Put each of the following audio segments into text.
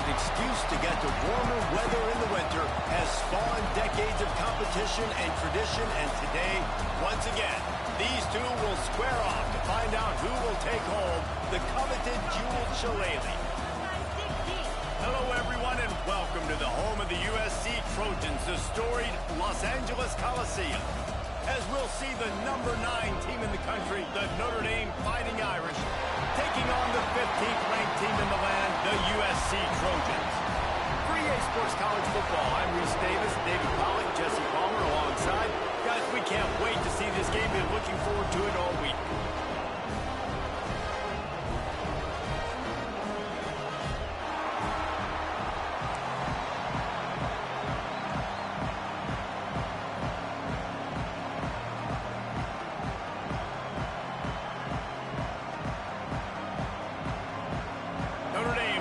excuse to get to warmer weather in the winter has spawned decades of competition and tradition, and today, once again, these two will square off to find out who will take home the coveted jeweled shillelagh. Hello, everyone, and welcome to the home of the USC Trojans, the storied Los Angeles Coliseum. As we'll see the number 9 team in the country, the Notre Dame Fighting Irish, taking on the 15th ranked team in the land, the USC Trojans. For EA Sports College Football, I'm Reese Davis, David Pollock, Jesse Palmer alongside. Guys, we can't wait to see this game. Been looking forward to it all week.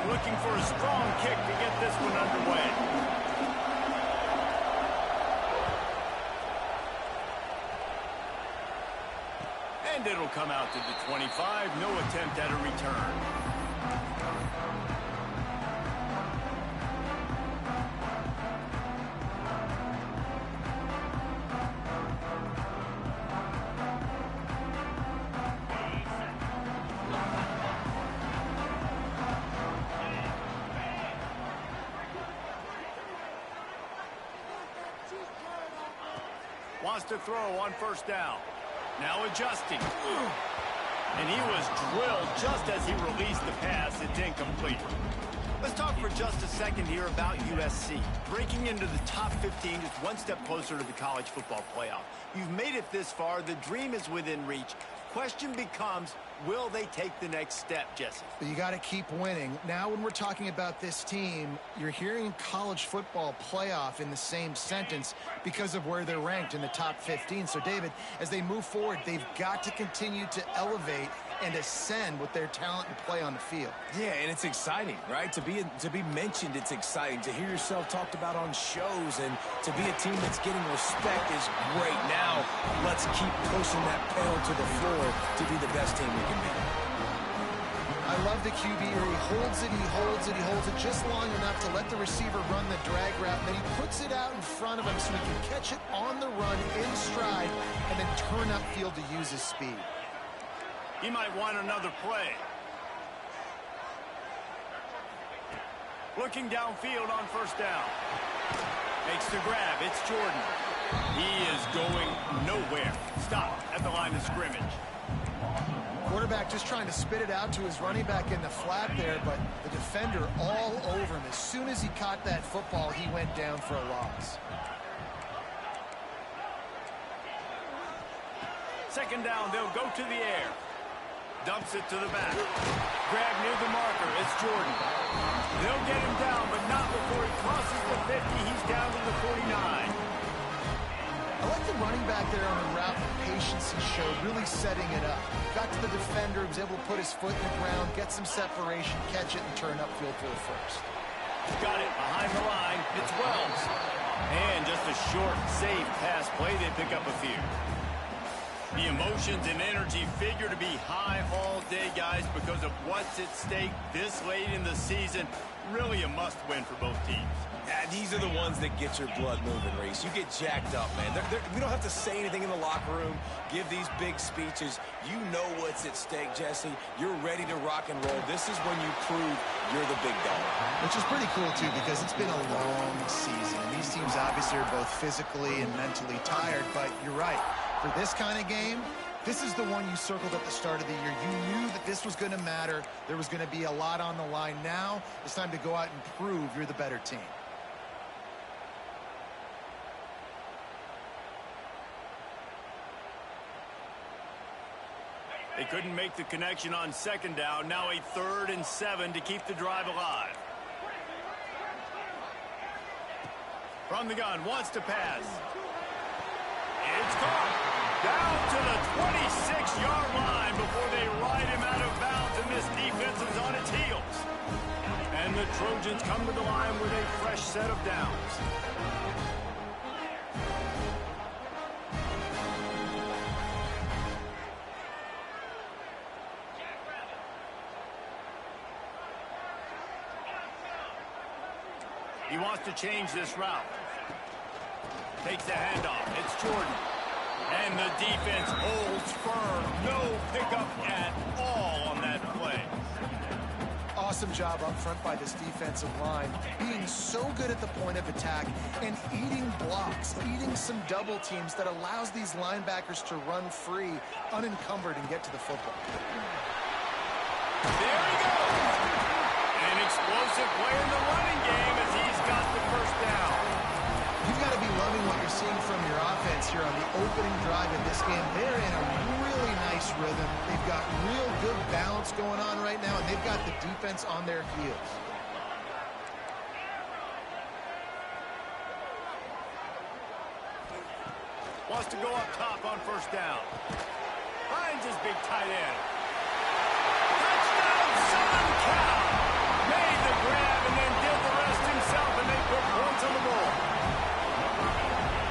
Looking for a strong kick to get this one underway. And it'll come out to the 25. No attempt at a return. Wants to throw on first down. Now adjusting. And he was drilled just as he released the pass. It's incomplete. Let's talk for just a second here about USC. Breaking into the top 15 is one step closer to the college football playoff. You've made it this far. The dream is within reach. Question becomes, will they take the next step, Jesse? You got to keep winning. Now when we're talking about this team, you're hearing college football playoff in the same sentence because of where they're ranked in the top 15. So, David, as they move forward, they've got to continue to elevate and ascend with their talent and play on the field. Yeah, and it's exciting, right? To be mentioned, it's exciting. To hear yourself talked about on shows and to be a team that's getting respect is great. Now, let's keep pushing that pedal to the floor to be the best team we can be. I love the QB here. He holds it, he holds it, he holds it just long enough to let the receiver run the drag route. Then he puts it out in front of him so he can catch it on the run in stride and then turn upfield to use his speed. He might want another play. Looking downfield on first down. Makes the grab. It's Jordan. He is going nowhere. Stop at the line of scrimmage. Quarterback just trying to spit it out to his running back in the flat there, but the defender all over him. As soon as he caught that football, he went down for a loss. Second down, they'll go to the air. Dumps it to the back. Grab near the marker. It's Jordan. They'll get him down, but not before he crosses the 50. He's down to the 49. I like the running back there on the route, the patience he showed, really setting it up. Got to the defender, was able to put his foot in the ground, get some separation, catch it, and turn upfield for the first. Got it behind the line. It's Wells. And just a short, safe pass play. They pick up a few. The emotions and energy figure to be high all day, guys, because of what's at stake this late in the season. Really a must-win for both teams. Yeah, these are the ones that get your blood moving, Reese. You get jacked up, man. We don't have to say anything in the locker room, give these big speeches. You know what's at stake, Jesse. You're ready to rock and roll. This is when you prove you're the big dog. Which is pretty cool, too, because it's been a long season. And these teams obviously are both physically and mentally tired, but you're right. For this kind of game, this is the one you circled at the start of the year. You knew that this was going to matter. There was going to be a lot on the line. Now it's time to go out and prove you're the better team. They couldn't make the connection on second down. Now a 3rd and 7 to keep the drive alive. From the gun, wants to pass. It's caught. Down to the 26-yard line before they ride him out of bounds, and this defense is on its heels. And the Trojans come to the line with a fresh set of downs. He wants to change this route. Takes the handoff. It's Jordan. And the defense holds firm. No pickup at all on that play. Awesome job up front by this defensive line, being so good at the point of attack and eating blocks, eating some double teams that allows these linebackers to run free, unencumbered, and get to the football. There he goes. An explosive play in the running game as he's got the first down. You've got to be loving what you're seeing from your offense here on the opening drive of this game. They're in a really nice rhythm. They've got real good balance going on right now, and they've got the defense on their heels. Wants to go up top on first down. Finds his big tight end. Touchdown, Ncaa! Made the grab and then did the rest himself, and they put points on the board.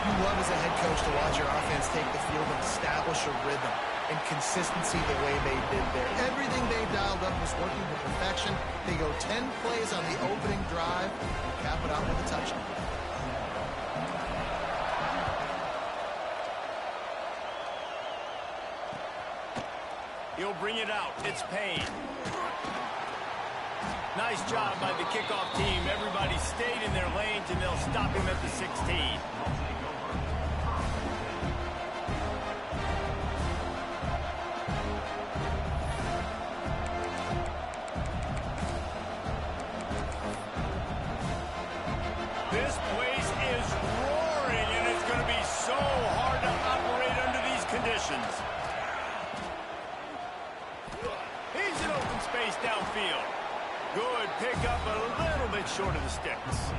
You love as a head coach to watch your offense take the field and establish a rhythm and consistency the way they did there. Everything they dialed up was working to perfection. They go 10 plays on the opening drive and cap it out with a touchdown. He'll bring it out. It's Payne. Nice job by the kickoff team. Everybody stayed in their lanes, and they'll stop him at the 16. This place is roaring, and it's going to be so hard to operate under these conditions. He's in open space downfield. Good pickup, but a little bit short of the sticks.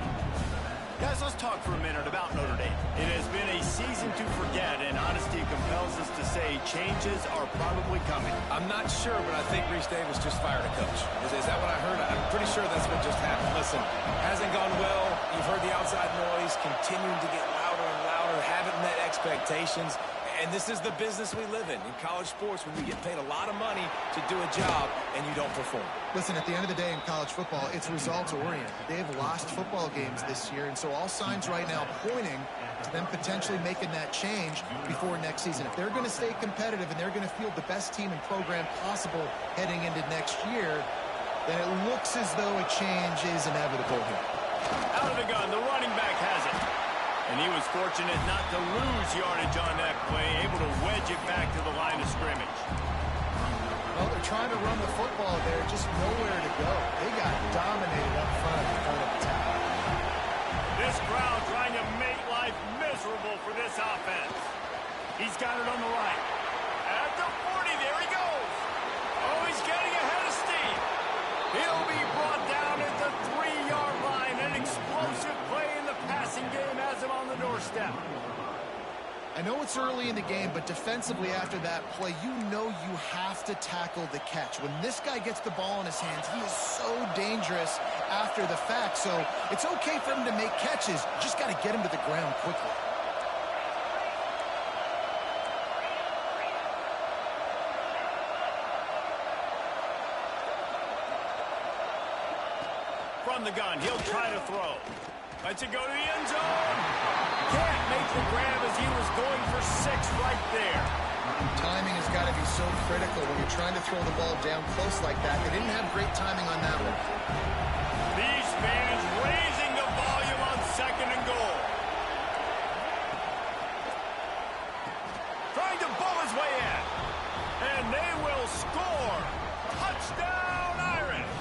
Guys, let's talk for a minute about Notre Dame. It has been a season to forget, and honesty compels us to say changes are probably coming. I'm not sure, but I think Reese Davis just fired a coach. Is that what I heard? I'm pretty sure that's what just happened. Listen, hasn't gone well. You've heard the outside noise, continuing to get louder and louder, haven't met expectations. And this is the business we live in college sports, when we get paid a lot of money to do a job and you don't perform. Listen, at the end of the day in college football, it's results-oriented. They've lost football games this year, and so all signs right now pointing to them potentially making that change before next season. If they're going to stay competitive and they're going to field the best team and program possible heading into next year, then it looks as though a change is inevitable here. Out of the gun, the running back has it. And he was fortunate not to lose yardage on that play, able to wedge it back to the line of scrimmage. Well, they're trying to run the football there, just nowhere to go. They got dominated up front at the front of the attack. This crowd trying to make life miserable for this offense. He's got it on the right. At the 40, there he goes. Oh, he's getting ahead of steam. He'll be brought down at the 3-yard line. An explosive play in the passing game has him on the doorstep. I know it's early in the game, but defensively after that play, you know you have to tackle the catch. When this guy gets the ball in his hands, he is so dangerous after the fact. So it's okay for him to make catches. You just got to get him to the ground quickly. From the gun, he'll try to throw. Lets it go to the end zone. Can't make the grab as he was going for 6 right there. Timing has got to be so critical when you're trying to throw the ball down close like that. They didn't have great timing on that one. These fans raising the volume on 2nd and goal. Trying to bowl his way in. And they will score. Touchdown, Irish.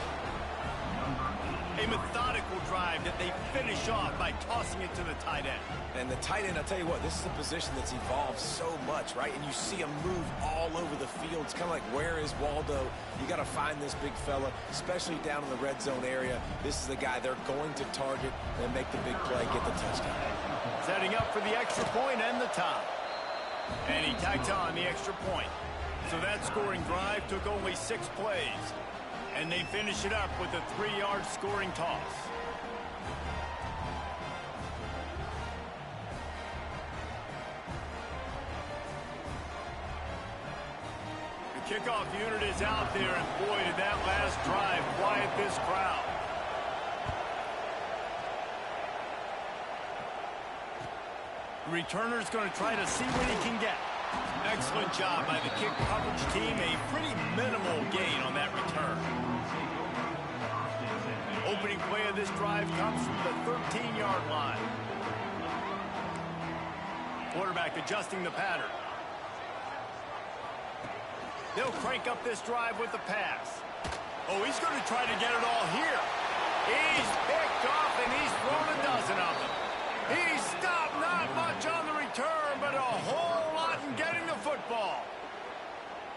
A methodical drive that they finish off by tossing it to the tight end. And the tight end, I'll tell you what, this is a position that's evolved so much, right? And you see him move all over the field. It's kind of like, where is Waldo? You got to find this big fella, especially down in the red zone area. This is the guy they're going to target and make the big play, get the touchdown. Setting up for the extra point and the tie. And he tags on the extra point. So that scoring drive took only 6 plays. And they finish it up with a 3-yard scoring toss. The kickoff unit is out there, and boy, did that last drive quiet this crowd. Returner's going to try to see what he can get. Excellent job by the kick coverage team. A pretty minimal gain on that return. Opening play of this drive comes from the 13-yard line. Quarterback adjusting the pattern. They'll crank up this drive with the pass. Oh, he's going to try to get it all here. He's picked off, and he's thrown a dozen of them. He's stopped, not much on the return, but a whole lot in getting the football.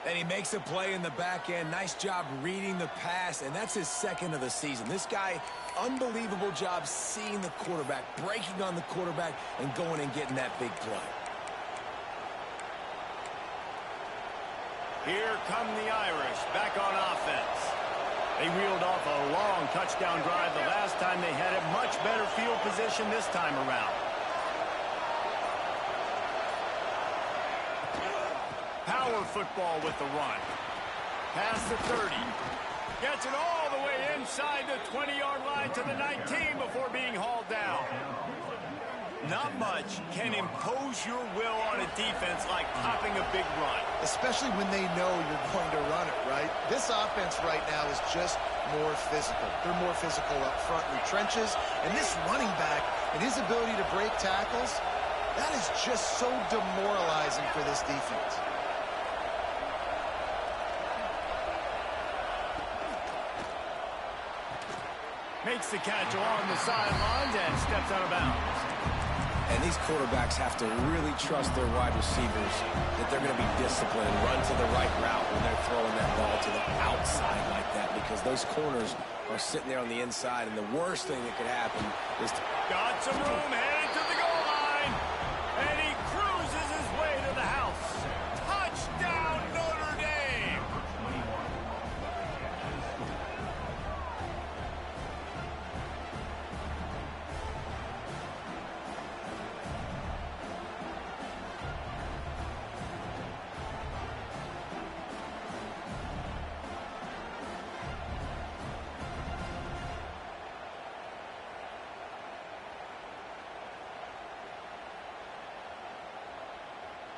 And he makes a play in the back end. Nice job reading the pass, and that's his second of the season. This guy, unbelievable job seeing the quarterback, breaking on the quarterback, and going and getting that big play. Here come the Irish back on offense. They reeled off a long touchdown drive the last time they had it. Much better field position this time around. Power football with the run. Past the 30. Gets it all the way inside the 20-yard line to the 19 before being hauled down. Not much can impose your will on a defense like popping a big run. Especially when they know you're going to run it, right? This offense right now is just more physical. They're more physical up front in the trenches. And this running back and his ability to break tackles, that is just so demoralizing for this defense. Makes the catch along the sidelines and steps out of bounds. And these quarterbacks have to really trust their wide receivers that they're going to be disciplined and run to the right route when they're throwing that ball to the outside like that, because those corners are sitting there on the inside, and the worst thing that could happen is to... Got some room, headed to the goal line, and he cruises his way to the house. Touchdown, Notre Dame!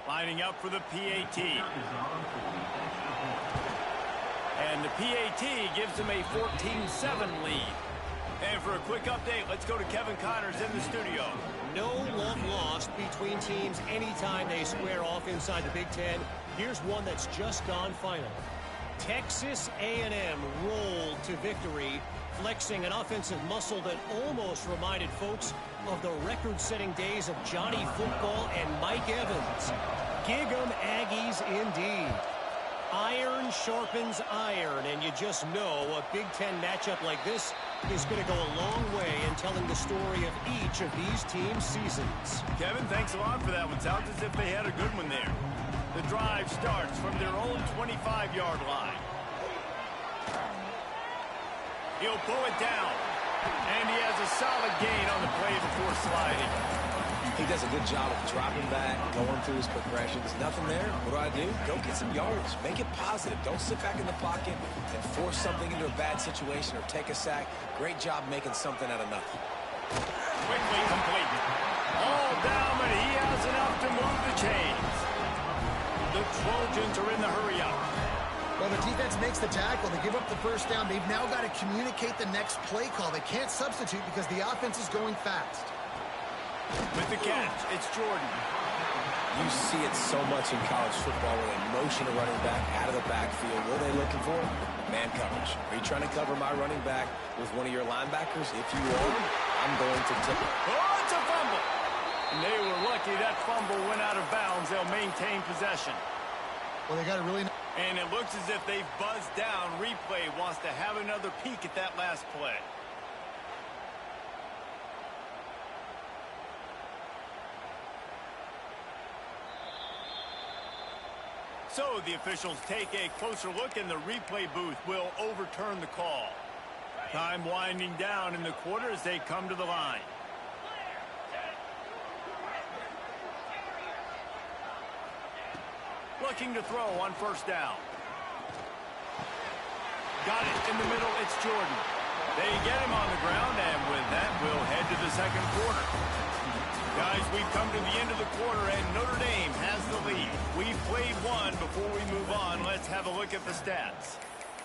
Lining up for the PAT. And the PAT gives them a 14-7 lead. And for a quick update, let's go to Kevin Connors in the studio. No love lost between teams anytime they square off inside the Big Ten. Here's one that's just gone final. Texas A&M rolled to victory, flexing an offensive muscle that almost reminded folks of the record-setting days of Johnny Football and Mike Evans. Gig 'em Aggies indeed. Iron sharpens iron, and you just know a Big Ten matchup like this is going to go a long way in telling the story of each of these teams' seasons. Kevin, thanks a lot for that one. Sounds as if they had a good one there. The drive starts from their own 25-yard line. He'll pull it down, and he has a solid gain on the play before sliding. He does a good job of dropping back, going through his progressions. Nothing there. What do? Go get some yards. Make it positive. Don't sit back in the pocket and force something into a bad situation or take a sack. Great job making something out of nothing. Quickly complete. All down, but he has enough to move the chains. The Trojans are in the hurry-up. Well, the defense makes the tackle. They give up the first down. They've now got to communicate the next play call. They can't substitute because the offense is going fast. With the catch, it's Jordan. You see it so much in college football where they motion a running back out of the backfield. What are they looking for? Man coverage. Are you trying to cover my running back with one of your linebackers? If you are, I'm going to tip it. Oh, it's a fumble. And they were lucky that fumble went out of bounds. They'll maintain possession. Well, they got to really... And it looks as if they've buzzed down. Replay wants to have another peek at that last play. So the officials take a closer look, and the replay booth will overturn the call. Time winding down in the quarter as they come to the line. Looking to throw on first down. Got it in the middle. It's Jordan. They get him on the ground, and with that, we'll head to the second quarter. Guys, we've come to the end of the quarter, and Notre Dame has the lead. We've played one. Before we move on, let's have a look at the stats.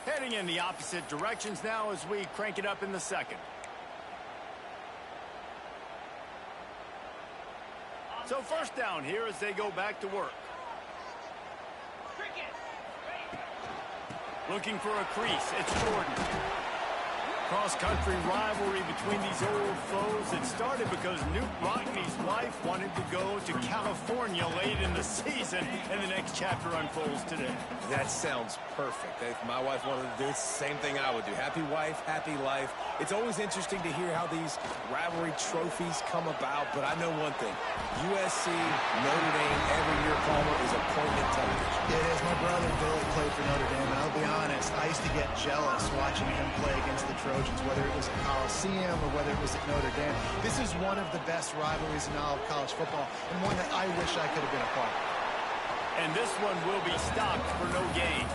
Heading in the opposite directions now as we crank it up in the second. So first down here as they go back to work. Looking for a crease. It's Jordan. Cross-country rivalry between these old foes. It started because Newt Rockne's wife wanted to go to California late in the season, and the next chapter unfolds today. That sounds perfect. If my wife wanted to do it, it's the same thing I would do. Happy wife, happy life. It's always interesting to hear how these rivalry trophies come about, but I know one thing. USC, Notre Dame, every year, Palmer, is appointment television. It is. My brother Billy played for Notre Dame, and I'll be honest, I used to get jealous watching him play against the Trojans, whether it was at Coliseum or whether it was at Notre Dame. This is one of the best rivalries in all of college football, and one that I wish I could have been a part of. And this one will be stopped for no gain.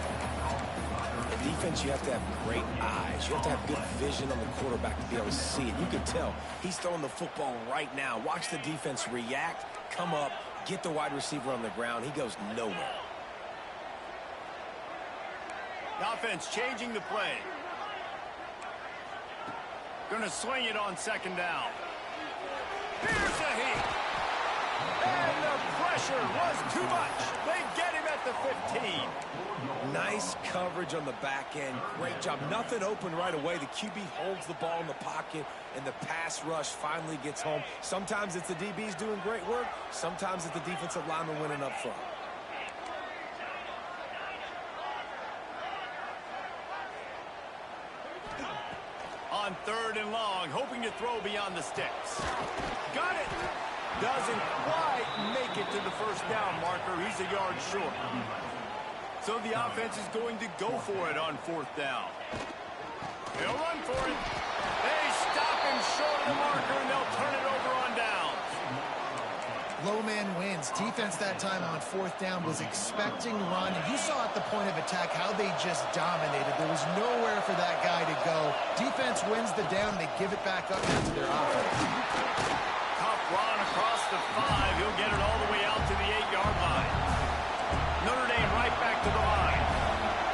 In defense, you have to have great eyes. You have to have good vision on the quarterback to be able to see it. You can tell he's throwing the football right now. Watch the defense react, come up, get the wide receiver on the ground. He goes nowhere. The offense changing the play. Going to swing it on second down. Here's a heat. And the pressure was too much. They get him at the 15. Nice coverage on the back end. Great job. Nothing open right away. The QB holds the ball in the pocket, and the pass rush finally gets home. Sometimes it's the DBs doing great work. Sometimes it's the defensive lineman winning up front. On third and long, hoping to throw beyond the sticks. Got it. Doesn't quite make it to the first down marker. He's a yard short. So the offense is going to go for it on fourth down. They'll run for it. They stop him short of the marker, and they'll turn it over on downs. Low man wins. Defense that time on fourth down was expecting run. You saw at the point of attack how they just dominated. There was nowhere for that guy to go. Defense wins the down. They give it back up into their offense. Cup run across the 5. He'll get it all the way out to the 8-yard line. Notre Dame right back to the line.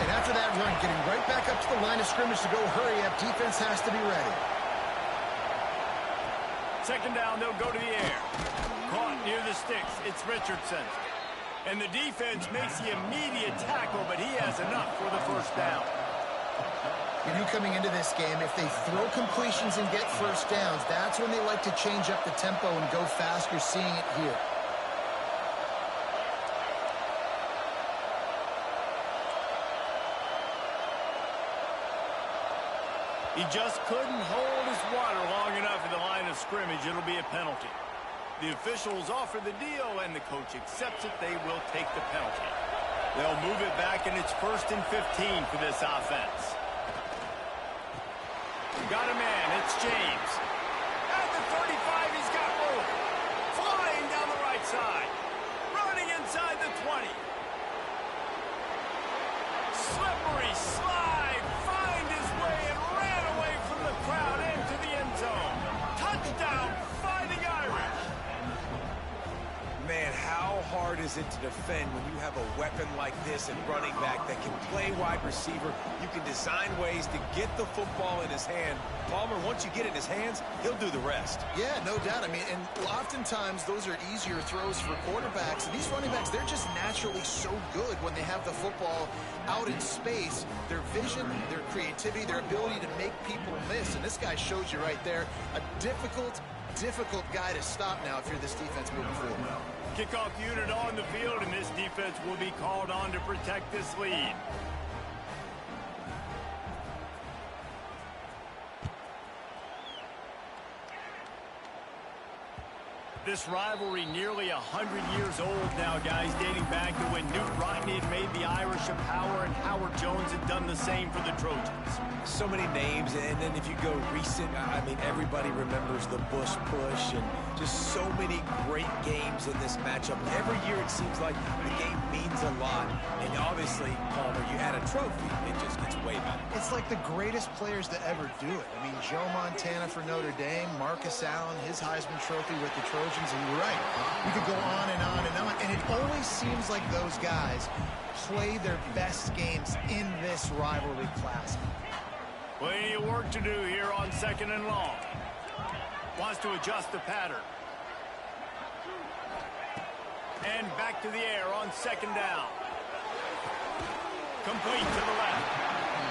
And after that run, getting right back up to the line of scrimmage to go hurry up, defense has to be ready. Second down, they'll go to the air. Caught near the sticks. It's Richardson. And the defense makes the immediate tackle, but he has enough for the first down. You knew coming into this game, if they throw completions and get first downs, that's when they like to change up the tempo and go fast. You're seeing it here. He just couldn't hold his water long enough at the line of scrimmage. It'll be a penalty. The officials offer the deal, and the coach accepts it. They will take the penalty. They'll move it back, and it's 1st and 15 for this offense. Got a man. It's James. At the 35, he's got room. Flying down the right side. Running inside the 20. Slippery slide. Find his way and ran away from the crowd into the end zone. Touchdown, Fighting Irish. Man, how hard is it to defend when you have a weapon like this and running back that can play wide receiver? You can design ways to get the football in his hand. Palmer, once you get it in his hands, he'll do the rest. Yeah, no doubt. I mean, and oftentimes those are easier throws for quarterbacks. And these running backs, they're just naturally so good when they have the football out in space. Their vision, their creativity, their ability to make people miss. And this guy shows you right there a difficult guy to stop now if you're this defense moving forward. Kickoff unit on the field, and this defense will be called on to protect this lead. This rivalry nearly 100 years old now, guys, dating back to when Newt Rockne had made the Irish a power and Howard Jones had done the same for the Trojans. So many names, and then if you go recent, I mean, everybody remembers the Bush push and Just so many great games in this matchup. Every year it seems like the game means a lot. And obviously, Palmer, you add a trophy, it just gets way better. It's like the greatest players to ever do it. I mean, Joe Montana for Notre Dame, Marcus Allen, his Heisman Trophy with the Trojans, and you're right. We could go on and on and on, and it always seems like those guys play their best games in this rivalry classic. Plenty of work to do here on 2nd and long. Wants to adjust the pattern. And back to the air on 2nd down. Complete to the left.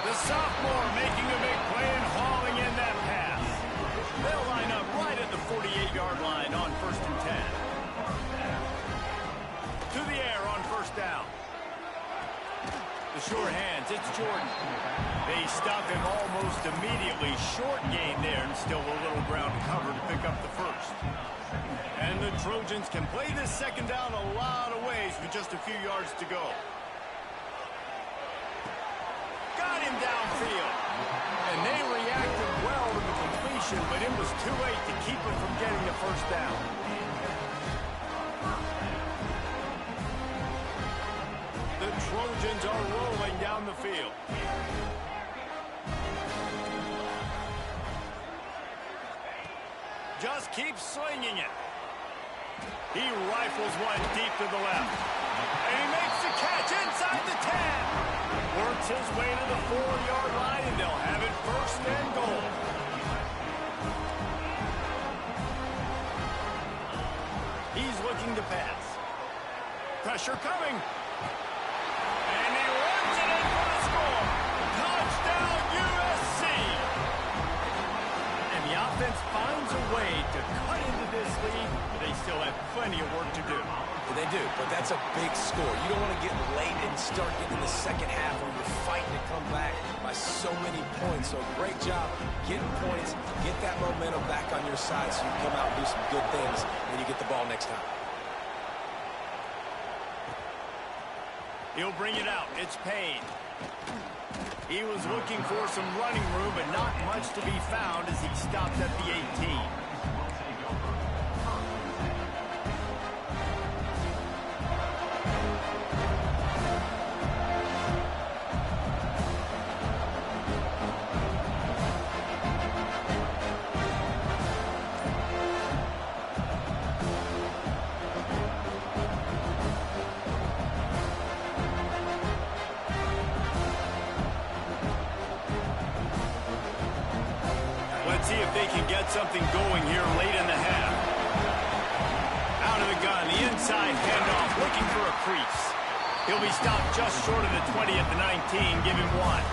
The sophomore making a big play and hauling in that pass. They'll line up right at the 48-yard line on 1st and 10. To the air on 1st down. The sure hands, it's Jordan. They stop him almost immediately. Short gain there and still a little ground to cover to pick up the first. And the Trojans can play this 2nd down a lot of ways with just a few yards to go. Got him downfield. And they reacted well to the completion, but it was too late to keep him from getting the first down. The Trojans are rolling down the field. Just keeps slinging it. He rifles one deep to the left. And he makes the catch inside the 10. Works his way to the 4-yard line, and they'll have it 1st and goal. He's looking to pass. Pressure coming. And he runs it in for the score. Touchdown, USC. And the offense finds a way to cut into this lead, but they still have plenty of work to do. They do, but that's a big score. You don't want to get late and start getting the second half where you're fighting to come back by so many points. So great job getting points, get that momentum back on your side so you can come out and do some good things when you get the ball next time. He'll bring it out. It's Payne. He was looking for some running room, but not much to be found as he stopped at the 18. Let's see if they can get something going here late in the half. Out of the gun, the inside handoff, looking for a crease. He'll be stopped just short of the 20 at the 19, give him 1.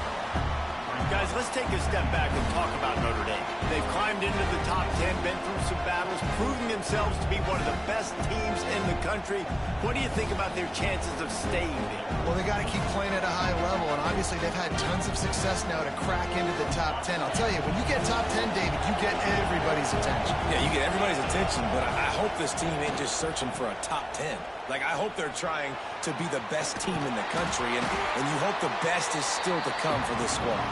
Guys, let's take a step back and talk about Notre Dame. They've climbed into the top 10, been through some battles, proving themselves to be one of the best teams in the country. What do you think about their chances of staying there? Well, they got to keep playing at a high level, and obviously they've had tons of success now to crack into the top 10. I'll tell you, when you get top 10, David, you get everybody's attention. Yeah, you get everybody's attention, but I hope this team ain't just searching for a top 10. Like, I hope they're trying to be the best team in the country, and you hope the best is still to come for this squad.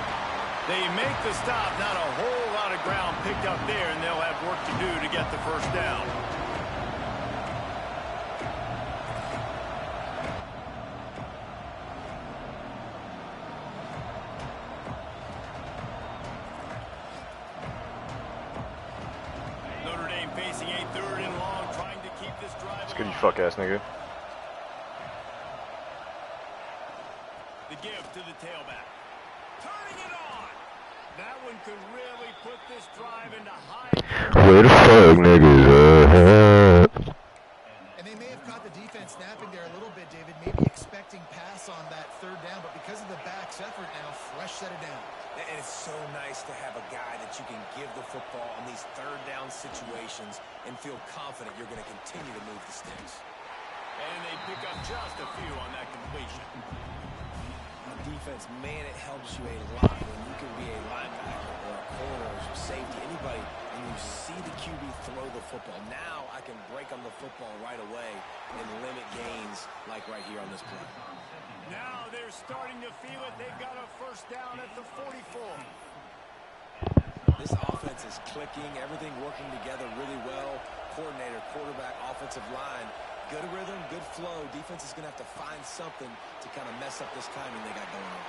They make the stop, not a whole lot of ground picked up there, and they'll have work to do to get the first down. Notre Dame facing a 3rd and long, trying to keep this drive alive. It's good, you fuck ass nigga. The give to the tailback. Turning it on. That one could really put this drive into high. Where the fuck niggas at? And they may have caught the defense snapping there a little bit, David, maybe expecting pass on that 3rd down, but because of the back's effort now, fresh set it down. And it's so nice to have a guy that you can give the football on these 3rd down situations and feel confident you're going to continue to move the sticks. And they pick up just a few on that completion. Defense, man, it helps you a lot when you can be a linebacker or a corner or a safety, anybody, and you see the QB throw the football. Now I can break on the football right away and limit gains like right here on this play. Now they're starting to feel it. They've got a first down at the 44. This offense is clicking, everything working together really well. coordinator, quarterback, offensive line. Good rhythm, good flow. Defense is going to have to find something to kind of mess up this timing they got going on.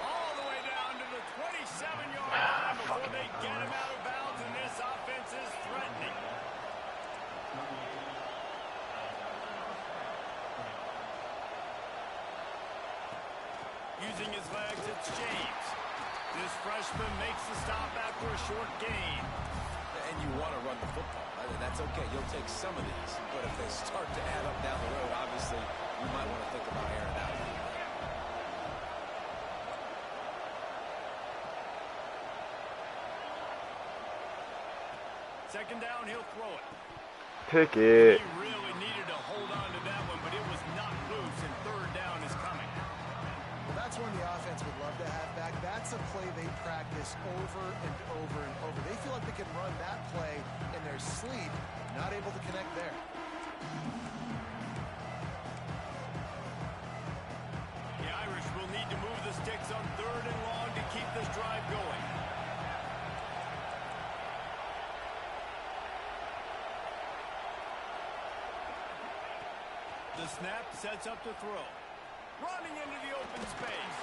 All the way down to the 27-yard line before they get him out of bounds, and this offense is threatening. Using his legs, it's James. This freshman makes the stop after a short gain. And you want to run the football. That's okay. You'll take some of these. But if they start to add up down the road, obviously, you might want to think about airing out. Second down, he'll throw it. Pick it. He really needed to hold on to that one, but it was not loose, and third down is coming. Well, that's one the offense would love to have back. That's a play they practice over and over and over. They feel like they can run that play in their sleep, not able to connect there. The Irish will need to move the sticks on third and long to keep this drive going. The snap sets up to throw. Running into the open space.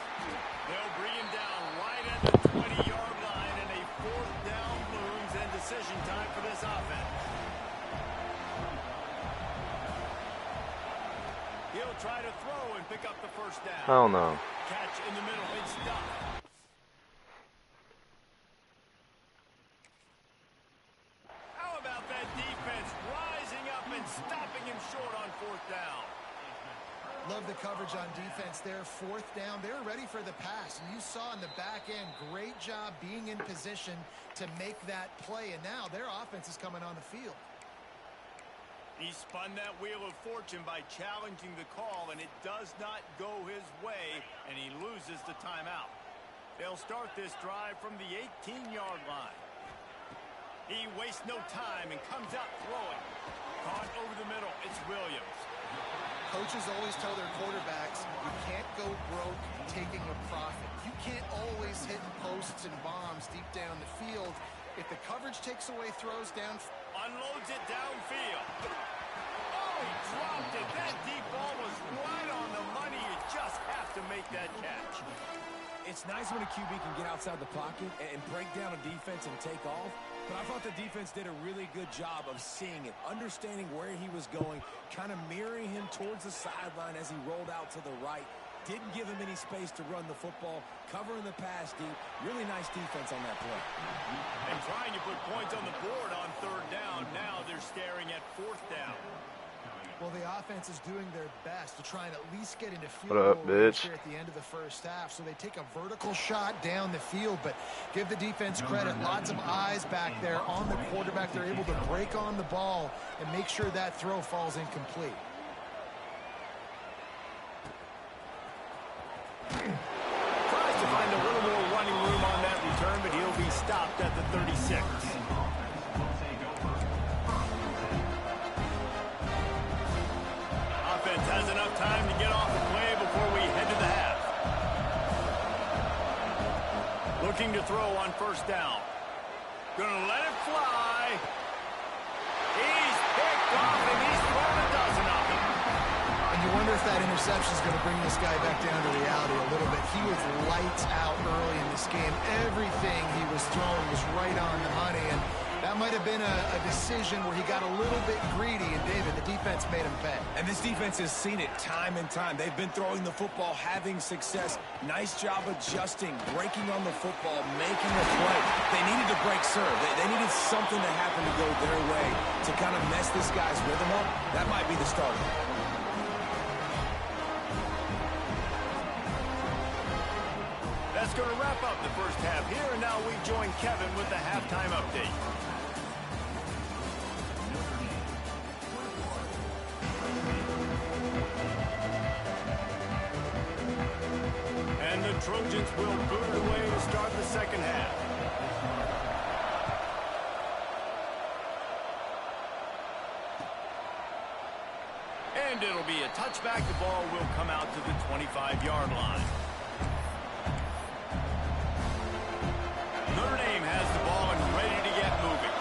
They'll bring him down right at the 20-yard line, and a fourth down looms and decision time for this offense. He'll try to throw and pick up the first down. Hell no. Catch in the middle. It's stopped. How about that defense rising up and stopping him short on fourth down? Love the coverage on defense there. Fourth down. They were ready for the pass. And you saw in the back end, great job being in position to make that play. And now their offense is coming on the field. He spun that wheel of fortune by challenging the call, and it does not go his way, and he loses the timeout. They'll start this drive from the 18-yard line. He wastes no time and comes out throwing. Caught over the middle. It's Williams. Coaches always tell their quarterbacks, you can't go broke taking a profit. You can't always hit posts and bombs deep down the field. If the coverage takes away throws down... Unloads it downfield. Oh, he dropped it. That deep ball was right on the money. You just have to make that catch. It's nice when a QB can get outside the pocket and break down a defense and take off. But I thought the defense did a really good job of seeing it, understanding where he was going, kind of mirroring him towards the sideline as he rolled out to the right. Didn't give him any space to run the football, covering the pass deep. Really nice defense on that play. And trying to put points on the board on third down. Now they're staring at fourth down. Well, the offense is doing their best to try and at least get into field goal range here at the end of the first half. So they take a vertical shot down the field, but give the defense credit. Lots of eyes back there on the quarterback. They're able to break on the ball and make sure that throw falls incomplete. Tries to find a little more running room on that return, but he'll be stopped at the 36. Offense has enough time to get off the play before we head to the half. Looking to throw on first down. Gonna let it fly. He's picked off, and he's thrown a dozen of them. And you wonder if that interception is going to bring this guy back down to reality a little bit. He was lights out early in this game. Everything he was throwing was right on the money, and that might have been a decision where he got a little bit greedy, and David, the defense made him pay. And this defense has seen it time and time. They've been throwing the football, having success. Nice job adjusting, breaking on the football, making a play. They needed to break serve. They needed something to happen to go their way to kind of mess this guy's rhythm up. That might be the starter. That's going to wrap up the first half here, and now we join Kevin with the halftime update. And the Trojans will boot it away to start the second half. And it'll be a touchback. The ball will come out to the 25-yard line. Notre Dame has the ball and ready to get moving.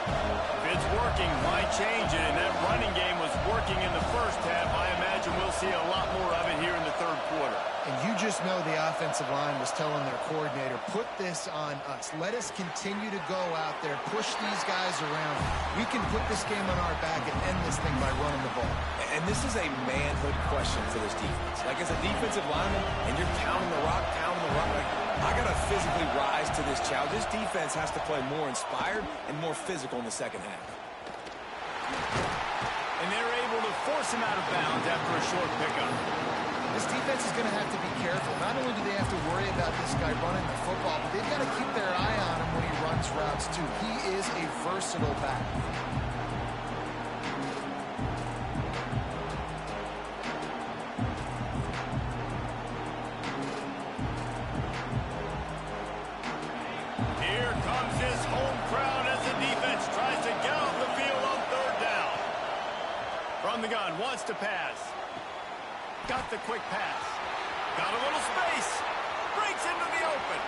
Fitz working. working, why change it? And that running game was working in the first half. I imagine we'll see a lot more of it here in the third quarter. And you just know the offensive line was telling their coordinator, put this on us. Let us continue to go out there, push these guys around. We can put this game on our back and end this thing by running the ball. And this is a manhood question for this defense. Like, as a defensive lineman, and you're pounding the rock, like, I got to physically rise to this challenge. This defense has to play more inspired and more physical in the second half. And they're able to force him out of bounds after a short pickup. This defense is going to have to be careful. Not only do they have to worry about this guy running the football, but they've got to keep their eye on him when he runs routes, too. He is a versatile back. Here comes his home crowd as the defense tries to get off the field on third down. From the gun, wants to pass. Got the quick pass. Got a little space. Breaks into the open.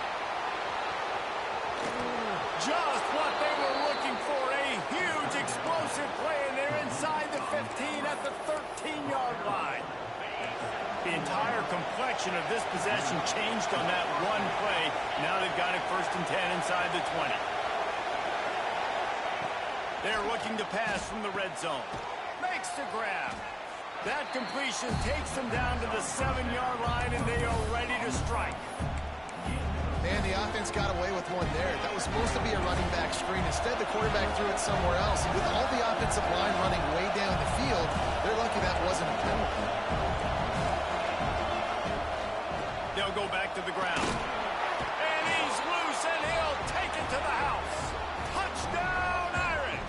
Just what they were looking for. A huge explosive play, and they're inside the 15 at the 13-yard line. The entire complexion of this possession changed on that one play. Now they've got it 1st and 10 inside the 20. They're looking to pass from the red zone. Makes the grab. That completion takes them down to the 7-yard line, and they are ready to strike. Man, the offense got away with one there. That was supposed to be a running back screen. Instead, the quarterback threw it somewhere else. And with all the offensive line running way down the field, they're lucky that wasn't a penalty. They'll go back to the ground. And he's loose, and he'll take it to the house. Touchdown, Irish!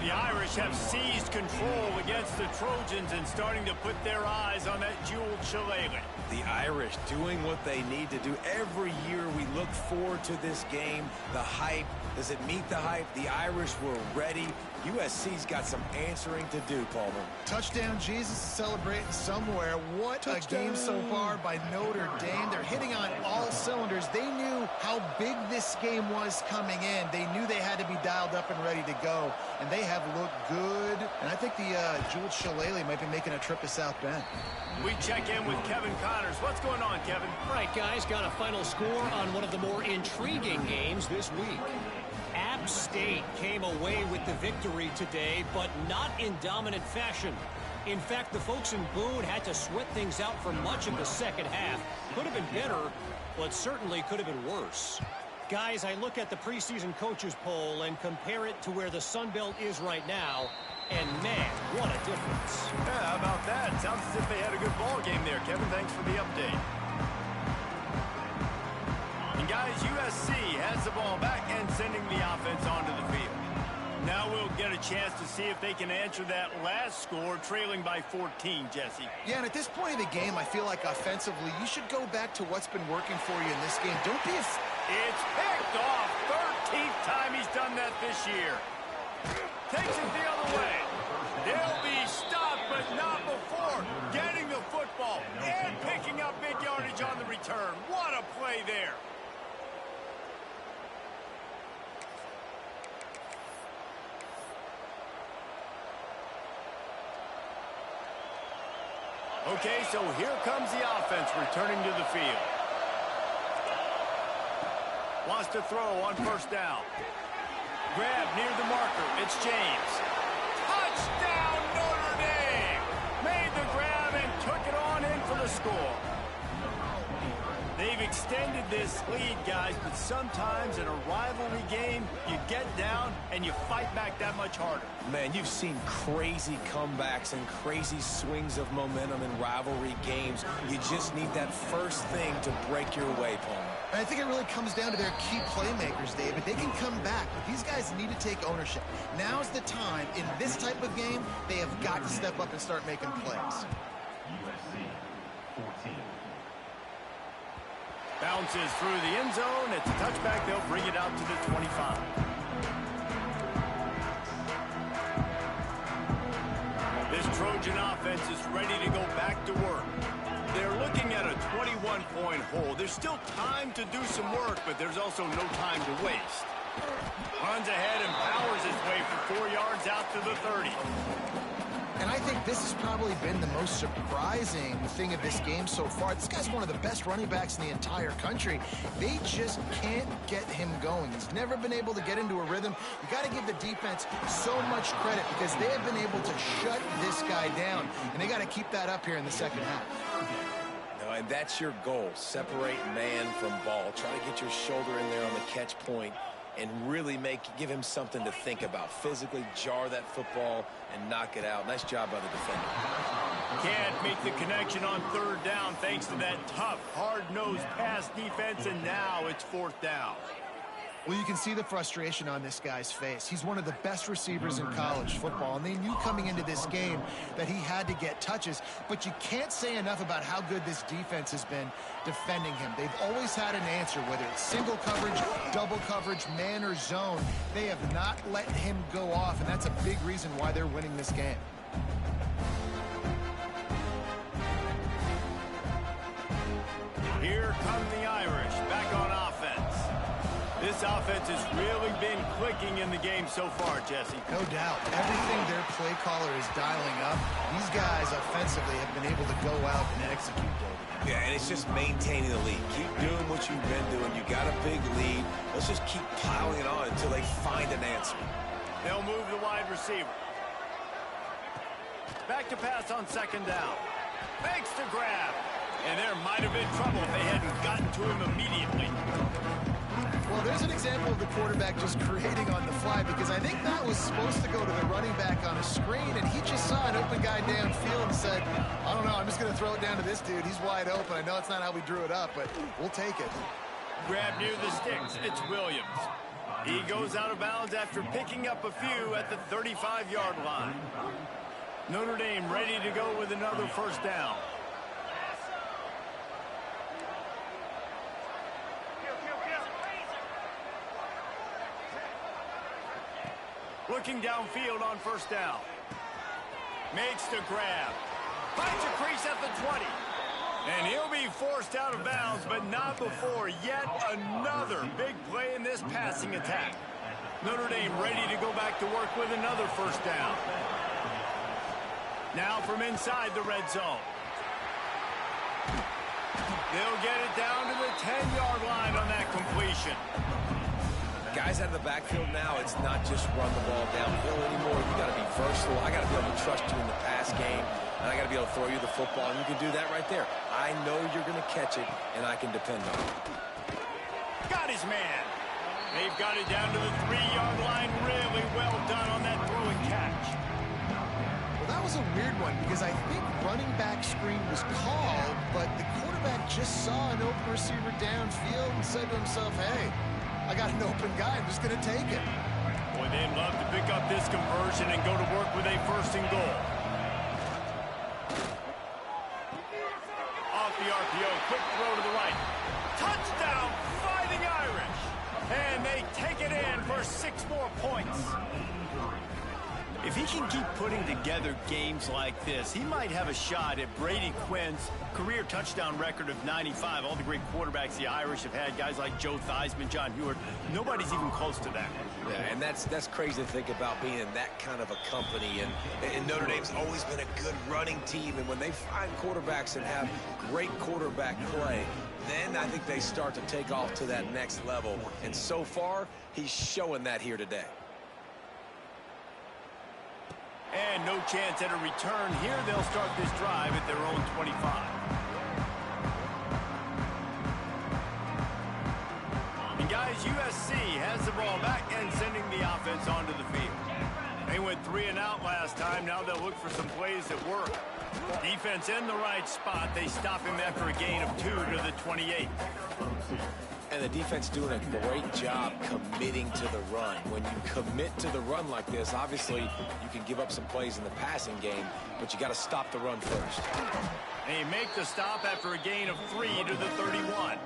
The Irish have seized control against the Trojans and starting to put their eyes on that jeweled shillelagh. The Irish doing what they need to do. Every year we look forward to this game. The hype, does it meet the hype? The Irish were ready. USC's got some answering to do, Palmer. Touchdown, Jesus is celebrating somewhere. What a game so far by Notre Dame. They're hitting on all cylinders. They knew how big this game was coming in. They knew they had to be dialed up and ready to go, and they have looked good. And I think the jeweled shillelagh might be making a trip to South Bend. We check in with Kevin Connors. What's going on, Kevin? All right, guys, got a final score on one of the more intriguing games this week. App State came away with the victory today, but not in dominant fashion. In fact, the folks in Boone had to sweat things out for much of the second half. Could have been better, but certainly could have been worse. Guys, I look at the preseason coaches poll and compare it to where the Sun Belt is right now, and man, what a difference. Yeah, how about that? Sounds as if they had a good ball game there, Kevin. Thanks for the update. And guys, USC has the ball back and sending the offense onto the field. Now we'll get a chance to see if they can answer that last score, trailing by 14, Jesse. Yeah, and at this point in the game, I feel like offensively, you should go back to what's been working for you in this game. Don't be It's picked off. 13th time he's done that this year. Takes it the other way. They'll be stopped, but not before getting the football and picking up big yardage on the return. What a play there. Okay, so here comes the offense returning to the field. Wants to throw on 1st down. Grab near the marker. It's James. Touchdown, Notre Dame! Made the grab and took it on in for the score. They've extended this lead, guys, but sometimes in a rivalry game, you get down and you fight back that much harder. Man, you've seen crazy comebacks and crazy swings of momentum in rivalry games. You just need that first thing to break your way, Palmer. And I think it really comes down to their key playmakers, David. They can come back, but these guys need to take ownership. Now's the time. In this type of game, they have got to step up and start making plays. Bounces through the end zone. It's a touchback. They'll bring it out to the 25. This Trojan offense is ready to go back to work. They're looking at a 21-point hole. There's still time to do some work, but there's also no time to waste. Runs ahead and powers his way for 4 yards out to the 30. And I think this has probably been the most surprising thing of this game so far. This guy's one of the best running backs in the entire country. They just can't get him going. He's never been able to get into a rhythm. You got to give the defense so much credit because they have been able to shut this guy down, and they got to keep that up here in the second half. No, and that's your goal. Separate man from ball. Try to get your shoulder in there on the catch point and really give him something to think about. Physically jar that football and knock it out. Nice job by the defender. Can't make the connection on third down thanks to that tough, hard-nosed pass defense, and now it's fourth down. Well, you can see the frustration on this guy's face. He's one of the best receivers in college football, and they knew coming into this game that he had to get touches, but you can't say enough about how good this defense has been defending him. They've always had an answer, whether it's single coverage, double coverage, man or zone. They have not let him go off, and that's a big reason why they're winning this game. Here come the Irish back on offense. This offense has really been clicking in the game so far, Jesse. No doubt. Everything their play caller is dialing up, these guys offensively have been able to go out and execute, David. Yeah, and it's just maintaining the lead. Keep doing what you've been doing. You got a big lead. Let's just keep piling it on until they find an answer. They'll move the wide receiver. Back to pass on second down. Fakes to grab. And there might have been trouble if they hadn't gotten to him immediately. Well, there's an example of the quarterback just creating on the fly because I think that was supposed to go to the running back on a screen, and he just saw an open guy downfield and said, I don't know, I'm just going to throw it down to this dude. He's wide open. I know it's not how we drew it up, but we'll take it. Grab near the sticks. It's Williams. He goes out of bounds after picking up a few at the 35-yard line. Notre Dame ready to go with another first down. Looking downfield on first down. Makes the grab. Finds a crease at the 20. And he'll be forced out of bounds, but not before yet another big play in this passing attack. Notre Dame ready to go back to work with another first down. Now from inside the red zone. They'll get it down to the 10-yard line on that completion. Guys out of the backfield now, it's not just run the ball downhill anymore. You got to be versatile. I got to be able to trust you in the pass game, and I got to be able to throw you the football, and you can do that right there. I know you're going to catch it, and I can depend on it. Got his man. They've got it down to the 3-yard line. Really well done on that throw and catch. Well, that was a weird one because I think running back screen was called, but the quarterback just saw an open receiver downfield and said to himself, hey, I got an open guy. I'm just going to take it. Boy, they'd love to pick up this conversion and go to work with a first and goal. Off the RPO, quick throw to the right. Touchdown, Fighting Irish. And they take it in for 6 more points. If he can keep putting together games like this, he might have a shot at Brady Quinn's career touchdown record of 95. All the great quarterbacks the Irish have had, guys like Joe Theismann, John Hewart, nobody's even close to that. Yeah, and that's crazy to think about being in that kind of a company. And Notre Dame's always been a good running team. And when they find quarterbacks that have great quarterback play, then I think they start to take off to that next level. And so far, he's showing that here today. And no chance at a return here. They'll start this drive at their own 25. And guys, USC has the ball back and sending the offense onto the field. They went 3 and out last time. Now they'll look for some plays that work. Defense in the right spot. They stop him after a gain of 2 to the 28. And the defense doing a great job committing to the run. When you commit to the run like this, obviously you can give up some plays in the passing game, but you got to stop the run first. They make the stop after a gain of 3 to the 31.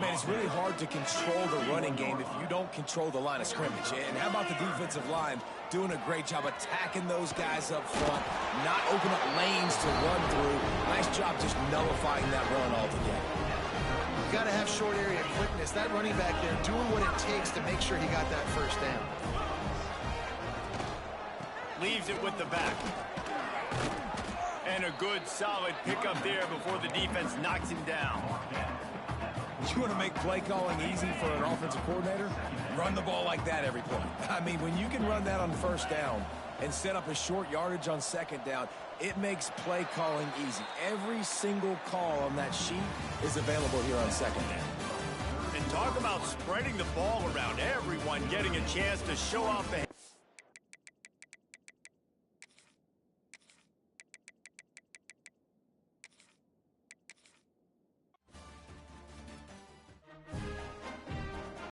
Man, it's really hard to control the running game if you don't control the line of scrimmage. And how about the defensive line doing a great job attacking those guys up front, not open up lanes to run through. Nice job just nullifying that run altogether. You got to have short area quickness. That running back there doing what it takes to make sure he got that first down. Leaves it with the back. And a good, solid pickup there before the defense knocks him down. You want to make play calling easy for an offensive coordinator? Run the ball like that every play. I mean, when you can run that on first down and set up a short yardage on second down, it makes play calling easy. Every single call on that sheet is available here on second down. And talk about spreading the ball around, everyone getting a chance to show off the